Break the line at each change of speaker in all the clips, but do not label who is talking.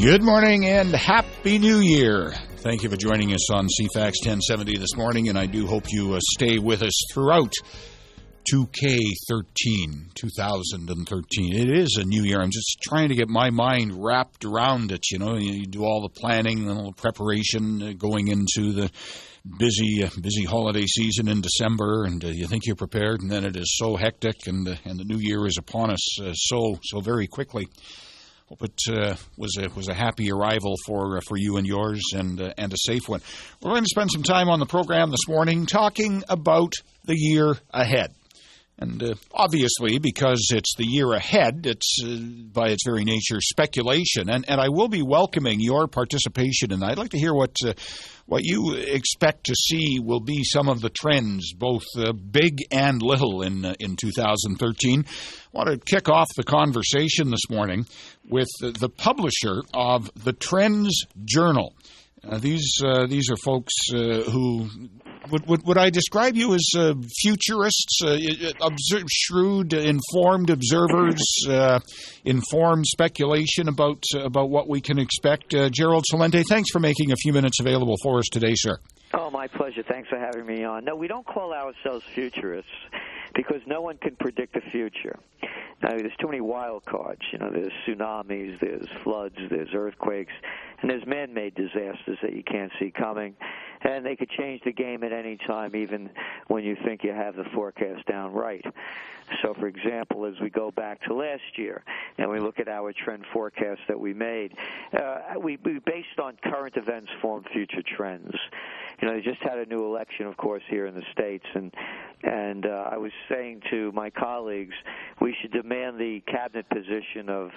Good morning and Happy New Year. Thank you for joining us on CFAX 1070 this morning, and I do hope you stay with us throughout 2013. It is a new year. I'm just trying to get my mind wrapped around it. You know, you do all the planning and all the preparation going into the busy holiday season in December, and you think you're prepared, and then it is so hectic, and the new year is upon us so very quickly. Hope it was a happy arrival for you and yours, and a safe one. We're going to spend some time on the program this morning talking about the year ahead. And obviously, because it's the year ahead, it's by its very nature speculation. And I will be welcoming your participation, and I'd like to hear what you expect to see will be some of the trends, both big and little, in 2013. I want to kick off the conversation this morning with the publisher of the TrendsJournal. These are folks who would I describe you as futurists, shrewd, informed observers, informed speculation about what we can expect. Gerald Celente, thanks for making a few minutes available for us today, sir.
Oh, my pleasure. Thanks for having me on. No, we don't call ourselves futurists because no one can predict the future. Now, there's too many wild cards. You know, there's tsunamis, there's floods, there's earthquakes, and there's man-made disasters that you can't see coming. And they could change the game at any time, even when you think you have the forecast down right. So, for example, as we go back to last year and we look at our trend forecast that we made, we based on current events form future trends. You know, they just had a new election, of course, here in the States, and I was saying to my colleagues, we should demand the cabinet position of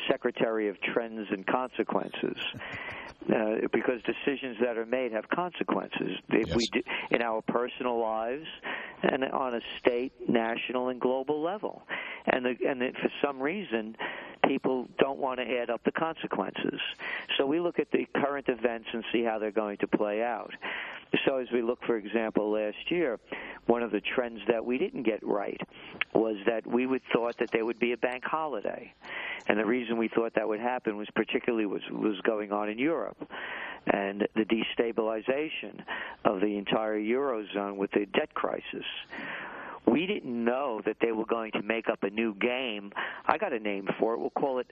Secretary of Trends and Consequences. Because decisions that are made have consequences. If we do, in our personal lives and on a state, national, and global level. And for some reason, people don't want to add up the consequences. So we look at the current events and see how they're going to play out. So as we look, for example, last year, one of the trends that we didn't get right was that we would thought that there would be a bank holiday. And the reason we thought that would happen was particularly was going on in Europe and the destabilization of the entire Eurozone with the debt crisis. We didn't know that they were going to make up a new game. I got a name for it. We'll call it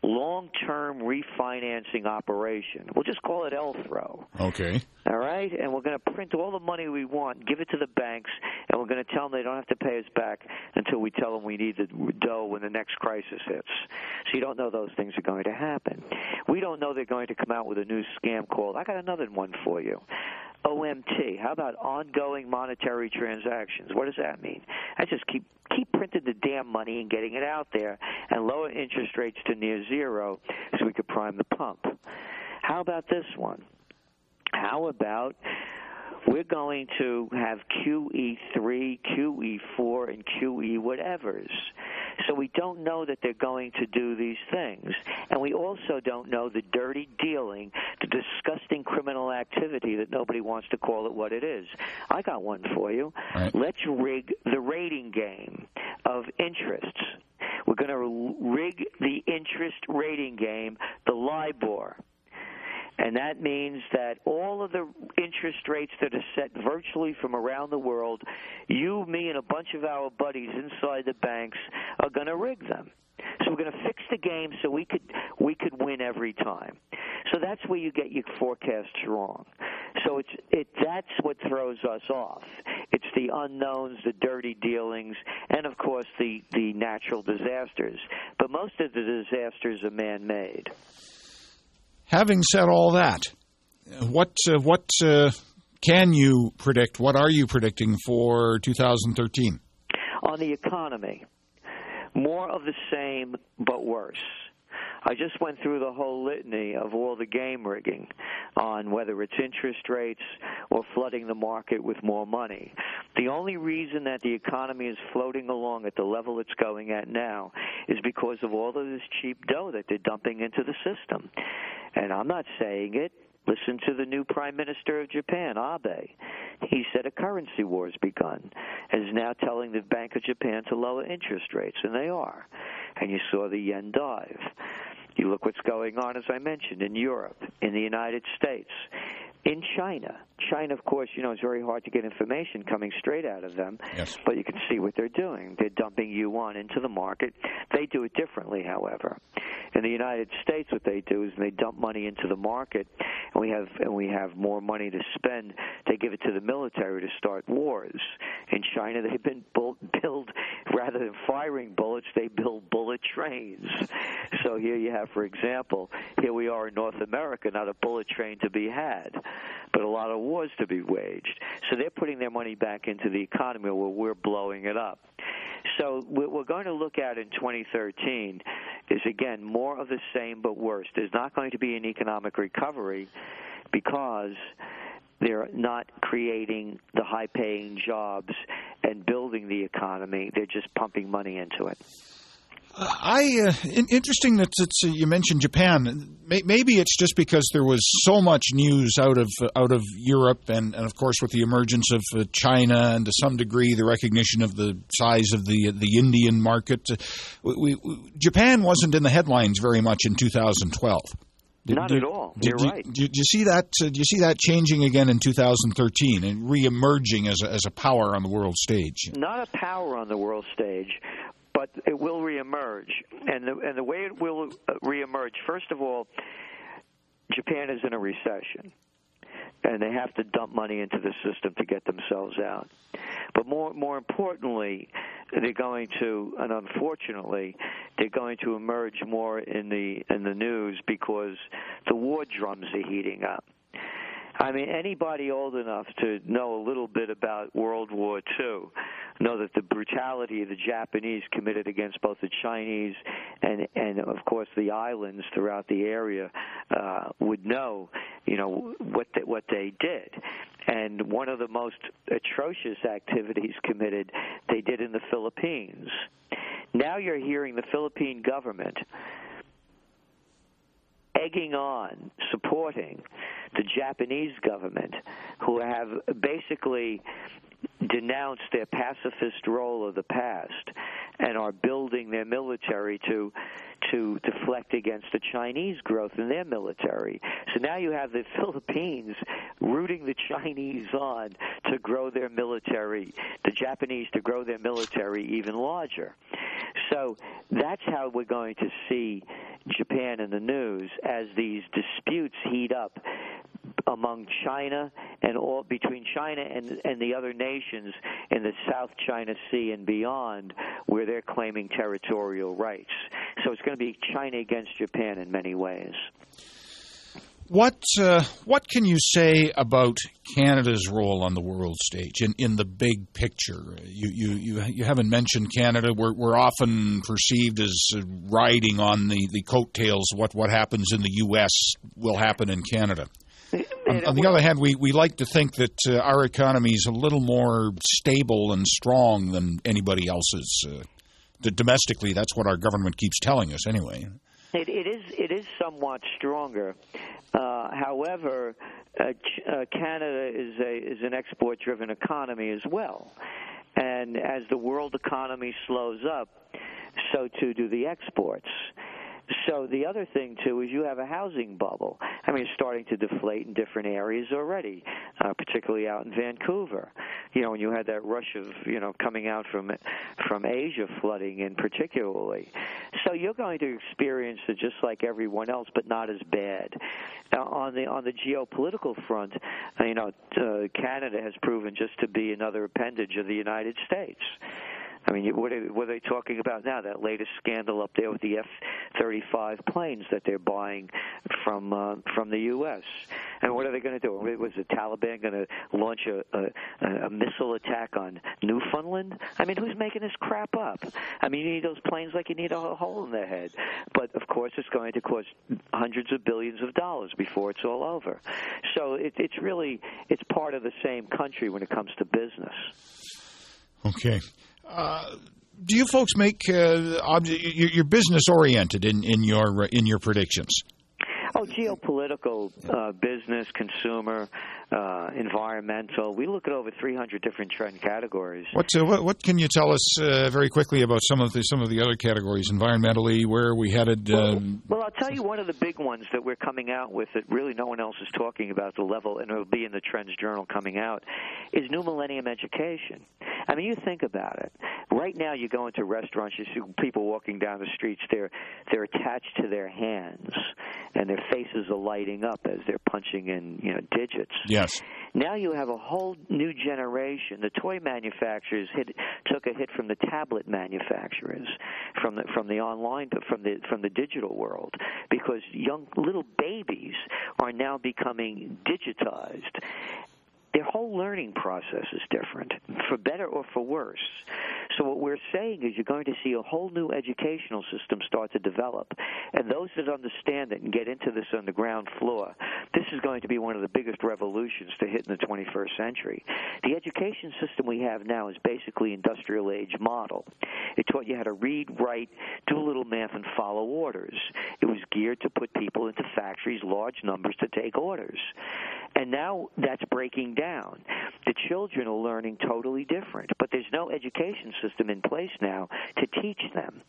long-term refinancing operation. We'll just call it LTRO.
Okay.
All right? And we're going to print all the money we want, give it to the banks, and we're going to tell them they don't have to pay us back until we tell them we need the dough when the next crisis hits. So you don't know those things are going to happen. We don't know they're going to come out with a new scam called, I got another one for you, OMT. How about ongoing monetary transactions? What does that mean? I just keep printing the damn money and getting it out there and lower interest rates to near zero so we could prime the pump. How about this one? How about we're going to have QE3, QE4, and QE whatevers. So we don't know that they're going to do these things. And we also don't know the dirty dealing, the disgusting criminal activity that nobody wants to call it what it is. I got one for you.
Right.
Let's rig the rating game of interests. We're going to rig the interest rating game, the LIBOR. And that means that all of the interest rates that are set virtually from around the world, you, me, and a bunch of our buddies inside the banks are going to rig them. So we're going to fix the game so we could win every time. So that's where you get your forecasts wrong. So that's what throws us off. It's the unknowns, the dirty dealings, and of course the natural disasters. But most of the disasters are man-made.
Having said all that, what can you predict? What are you predicting for 2013?
On the economy, more of the same but worse. I just went through the whole litany of all the game rigging on whether it's interest rates or flooding the market with more money. The only reason that the economy is floating along at the level it's going at now is because of all of this cheap dough that they're dumping into the system. And I'm not saying it. Listen to the new Prime Minister of Japan, Abe. He said a currency war has begun and is now telling the Bank of Japan to lower interest rates, and they are. And you saw the yen dive. You look what's going on, as I mentioned, in Europe, in the United States, in China. China, of course, it's very hard to get information coming straight out of them,
yes.
But you can see what they're doing. They're dumping yuan into the market. They do it differently, however. In the United States, what they do is they dump money into the market, and we have more money to spend. They give it to the military to start wars. In China, they've been build rather than firing bullets, they build bullet trains. So here you have, for example, here we are in North America, not a bullet train to be had, but a lot of wars to be waged. So they're putting their money back into the economy where we're blowing it up. So what we're going to look at in 2013 is, again, more of the same but worse. There's not going to be an economic recovery because they're not creating the high-paying jobs and building the economy. They're just pumping money into it.
Interesting that you mentioned Japan. Maybe it's just because there was so much news out of Europe, and of course with the emergence of China, and to some degree the recognition of the size of the Indian market. Japan wasn't in the headlines very much in 2012.
Not at all. You're right.
Do you see that? Do you see that changing again in 2013 and reemerging as a power on the world stage?
Not a power on the world stage, but it will reemerge. And the way it will reemerge, first of all, Japan is in a recession, and they have to dump money into the system to get themselves out. But more importantly, they're going to, and unfortunately, they're going to emerge more in the news because the war drums are heating up. I mean, anybody old enough to know a little bit about World War II know that the brutality the Japanese committed against both the Chinese and of course, the islands throughout the area would know, what they did. And one of the most atrocious activities committed, they did in the Philippines. Now you're hearing the Philippine government egging on, supporting the Japanese government, who have basically denounced their pacifist role of the past and are building their military to deflect against the Chinese growth in their military. So now you have the Philippines rooting the Chinese on to grow their military, the Japanese to grow their military even larger. So that's how we're going to see Japan in the news as these disputes heat up among China and all between China and the other nations in the South China Sea and beyond, where they're claiming territorial rights. So it's going to be China against Japan in many ways.
What can you say about Canada's role on the world stage in the big picture? You haven't mentioned Canada. We're often perceived as riding on the coattails. What happens in the U.S. will happen in Canada. On the other hand, we like to think that our economy is a little more stable and strong than anybody else's. Domestically, that's what our government keeps telling us anyway.
It is somewhat stronger. However, Canada is an export-driven economy as well. And as the world economy slows up, so too do the exports. So the other thing, too, is you have a housing bubble. I mean, it's starting to deflate in different areas already, particularly out in Vancouver. When you had that rush of, coming out from Asia flooding in particularly. So you're going to experience it just like everyone else, but not as bad. On the geopolitical front, Canada has proven just to be another appendage of the United States. I mean, what are they talking about now? That latest scandal up there with the F-35 planes that they're buying from the U.S. And what are they going to do? Was the Taliban going to launch a missile attack on Newfoundland? I mean, who's making this crap up? I mean, you need those planes like you need a hole in their head. But, of course, it's going to cost hundreds of billions of dollars before it's all over. So it's part of the same country when it comes to business.
Okay. Do you folks make you're business oriented in your predictions?
Oh, geopolitical, business, consumer, environmental. We look at over 300 different trend categories.
What can you tell us very quickly about some of the other categories environmentally? Where are we headed?
Well, I'll tell you one of the big ones that we're coming out with that really no one else is talking about the level, and it'll be in the TrendsJournal coming out, is New Millennium Education. I mean, you think about it. Right now, you go into restaurants, you see people walking down the streets. They're attached to their hands, and their faces are lighting up as they're punching in, digits.
Yes.
Now you have a whole new generation. The toy manufacturers took a hit from the tablet manufacturers, from the online, from the digital world, because young little babies are now becoming digitized. Their whole learning process is different, for better or for worse. So what we're saying is you're going to see a whole new educational system start to develop. And those that understand it and get into this on the ground floor, this is going to be one of the biggest revolutions to hit in the 21st century. The education system we have now is basically industrial age model. It taught you how to read, write, do a little math, and follow orders. It was geared to put people into factories, large numbers, to take orders. And now that's breaking down. The children are learning totally different, but there's no education system in place now to teach them.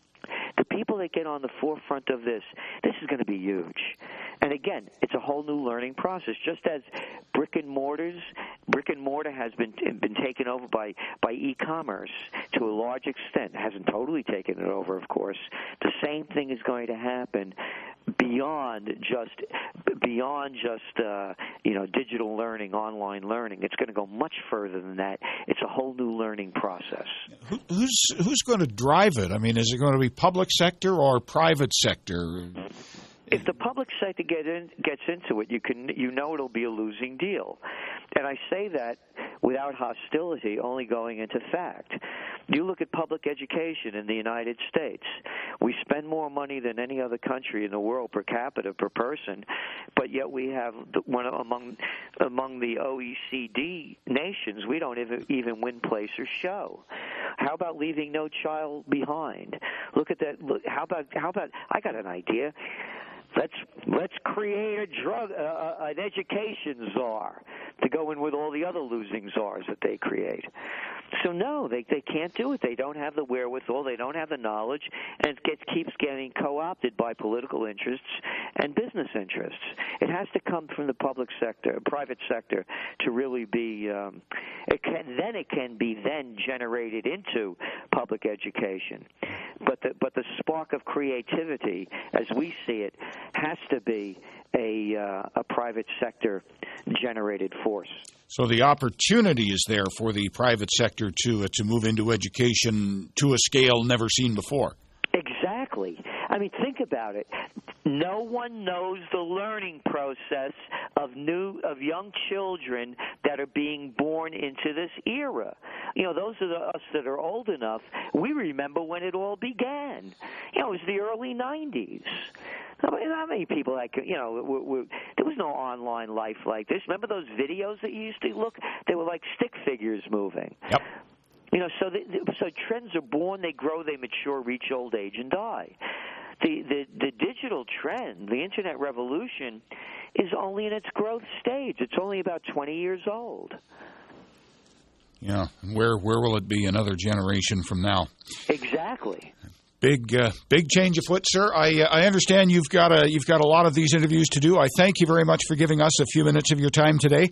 The people that get on the forefront of this is going to be huge. And again, it's a whole new learning process. Just as brick and mortar has been taken over by e-commerce to a large extent. It hasn't totally taken it over, of course. The same thing is going to happen beyond just digital learning, online learning. It's going to go much further than that. It's a whole new learning process.
Who's going to drive it? I mean, is it going to be public sector or private sector?
If the public sector gets into it, it'll be a losing deal. And I say that without hostility, only going into fact. You look at public education in the United States. We spend more money than any other country in the world per capita, per person, but yet we have one among the OECD nations. We don't even win, place, or show. How about leaving no child behind? Look at that. How about? I got an idea. Let's create an education czar to go in with all the other losing czars that they create. So no, they can't do it. They don't have the wherewithal. They don't have the knowledge, and it keeps getting co-opted by political interests and business interests. It has to come from the public sector, private sector, to really be. It can be generated into public education, but the spark of creativity, as we see it, has to be a private sector generated force.
So the opportunity is there for the private sector to move into education to a scale never seen before.
Exactly. I mean, think about it. No one knows the learning process of young children that are being born into this era. Those of us that are old enough, we remember when it all began. It was the early 90s. How many people there was no online life like this. Remember those videos that you used to look? They were like stick figures moving.
Yep.
So trends are born, they grow, they mature, reach old age, and die. The digital trend, the Internet revolution, is only in its growth stage. It's only about 20 years old.
Yeah, where will it be another generation from now?
Exactly.
Big change afoot, sir. I understand you've got a lot of these interviews to do. I thank you very much for giving us a few minutes of your time today.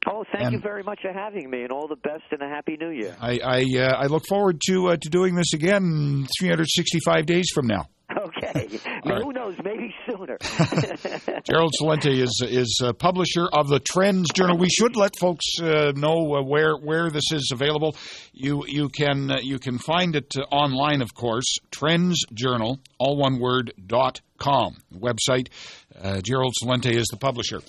Oh, thank you very much for having me, and all the best and a Happy New Year.
I look forward to doing this again 365 days from now.
Okay.
Right.
Who knows? Maybe sooner.
Gerald Celente is publisher of the TrendsJournal. We should let folks know where this is available. You can find it online, of course. TrendsJournal, all one word, .com website. Gerald Celente is the publisher.